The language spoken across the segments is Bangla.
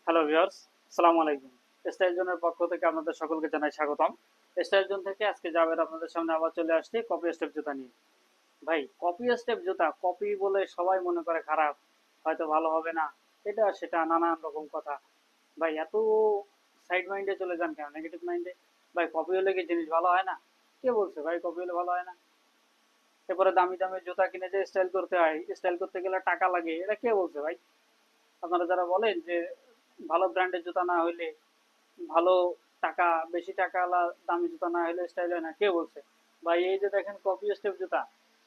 হ্যালো ভিউয়ার্স, আসসালামু আলাইকুম। স্টাইল জোনের পক্ষ থেকে আপনাদের সকলকে জানাই স্বাগতম। স্টাইল জোন থেকে আজকে জাবের আপনাদের সামনে আবার চলে আসছি কপি স্টেপ জুতা নিয়ে। ভাই, কপি স্টেপ জুতা কপি বলে সবাই মনে করে খারাপ, হয়তো ভালো হবে না, এটা সেটা নানান রকম কথা। ভাই, এত সাইড মাইন্ডে চলে যান কেন, নেগেটিভ মাইন্ডে? ভাই, কপি হলে কি জিনিস ভালো হয় না? কে বলছে ভাই কপি হলে ভালো হয় না? এরপরে দামি দামি জুতা কিনে যে স্টাইল করতে হয়, স্টাইল করতে গেলে টাকা লাগে, এটা কে বলছে ভাই? আপনারা যারা বলেন যে ভালো ব্র্যান্ডের জুতা না হইলে, ভালো টাকা, বেশি টাকাওয়ালা দামি জুতা না হলে স্টাইল হয় না, কে বলছে? ভাই, এই যে দেখেন কপি স্টেপ জুতা,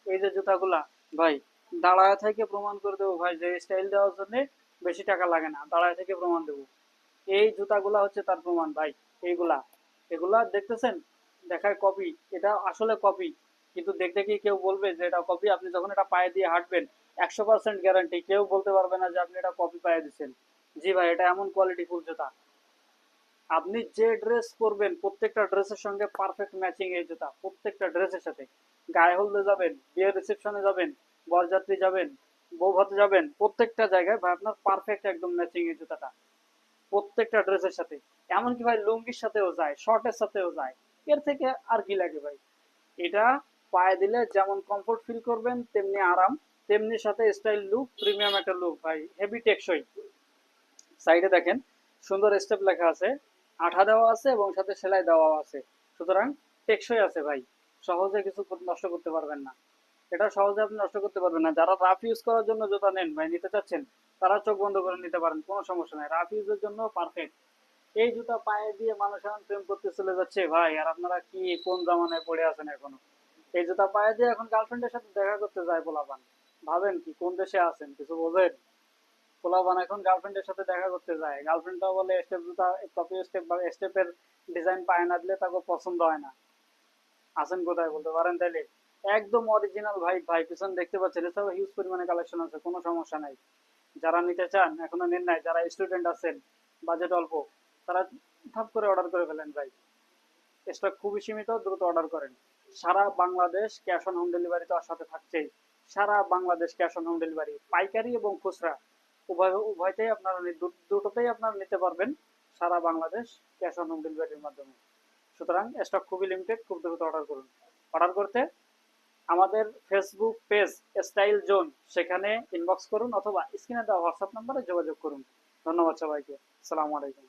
এই যে জুতাগুলা, ভাই দাঁড়ায় থেকে প্রমাণ করে দেবো ভাই যে স্টাইল দেওয়ার জন্য বেশি টাকা লাগে না, দাঁড়ায় থেকে প্রমাণ দেবো। এই জুতাগুলা হচ্ছে তার প্রমাণ ভাই। এইগুলা, এগুলা দেখতেছেন, দেখায় কপি, এটা আসলে কপি, কিন্তু দেখতে কি কেউ বলবে যে এটা কপি? আপনি যখন এটা পায়ে দিয়ে হাঁটবেন, 100% গ্যারান্টি, কেউ বলতে পারবে না যে আপনি এটা কপি পায়ে দিচ্ছেন। জি ভাই, এটা এমন কোয়ালিটি ফুল জুতা। আপনি যে ড্রেস পরবেন প্রত্যেকটা ড্রেসের সঙ্গে পারফেক্ট ম্যাচিং এই জুতা, প্রত্যেকটা ড্রেসের সাথে। গায়ে হলদে যাবেন, বিয়ের রিসেপশনে যাবেন, বরযাত্রী যাবেন, বউ ভাতে যাবেন, প্রত্যেকটা জায়গায় ভাই আপনার পারফেক্ট একদম ম্যাচিং এই জুতাটা, প্রত্যেকটা ড্রেসের সাথে। এমনকি ভাই লুঙ্গির সাথেও যায়, শর্টের সাথেও যায়। এর থেকে আর কি লাগে ভাই? এটা পায়ে দিলে যেমন কমফোর্ট ফিল করবেন তেমনি আরাম, তেমনি সাথে স্টাইল লুক, প্রিমিয়াম একটা লুক ভাই, হেভি টেকসই। সাইডে দেখেন সুন্দর স্টেপ লেখা আছে, আঠা দেওয়া আছে এবং সাথে সেলাই দেওয়া আছে, সুতরাং টেকসই আছে ভাই। সহজে কিছু নষ্ট করতে পারবেন না, এটা সহজে আপনি নষ্ট করতে পারবেন না। যারা রাফ ইউজ করার জন্য জুতা নেন ভাই, নিতে চাচ্ছেন, তারা চোখ বন্ধ করে নিতে পারেন, কোনো সমস্যা নাই, রাফ ইউজের জন্য পারফেক্ট। এই জুতা পায়ে দিয়ে মানুষ এখন প্রেম করতে চলে যাচ্ছে ভাই, আর আপনারা কি কোন জামানায় পড়ে আছেন এখনো? এই জুতা পায়ে দিয়ে এখন গার্লফ্রেন্ডের সাথে দেখা করতে যায় পোলাপান। ভাবেন কি কোন দেশে আছেন, কিছু বোঝেন? পোলাপান এখন গার্লফ্রেন্ডের সাথে দেখা করতে যায়, গার্লফ্রেন্ডটাও বলে স্টেপ জুতা, কপি স্টেপ বা স্টেপের ডিজাইন পায়ে না দিলে তাকে পছন্দ হয় না। আছেন কোথায় বলতে পারেন তাইলে? একদম অরিজিনাল ভাই, ভাই পিছন দেখতে পাচ্ছেন, এছাড়াও হিউজ পরিমাণে কালেকশন আছে, কোনো সমস্যা নাই। যারা নিতে চান এখনো নেন নাই, যারা স্টুডেন্ট আছেন, বাজেট অল্প, তারা ধাপ করে অর্ডার করে ফেলেন ভাই। স্টক খুবই সীমিত, দ্রুত অর্ডার করেন। সারা Bangladesh cash on home delivery তো আর সাথে থাকছেই। সারা Bangladesh cash on home delivery, পাইকারি এবং খুচরা উভয়টাই আপনারা দুটোতেই আপনারা নিতে পারবেন সারা বাংলাদেশ ক্যাশ অন হোম ডেলিভারির মাধ্যমে। সুতরাং স্টক খুবই লিমিটেড, খুব দ্রুত অর্ডার করুন। অর্ডার করতে আমাদের ফেসবুক পেজ স্টাইল জোন, সেখানে ইনবক্স করুন অথবা স্ক্রিনে দেওয়া হোয়াটসঅ্যাপ নাম্বারে যোগাযোগ করুন। ধন্যবাদ সবাইকে। আসসালামু আলাইকুম।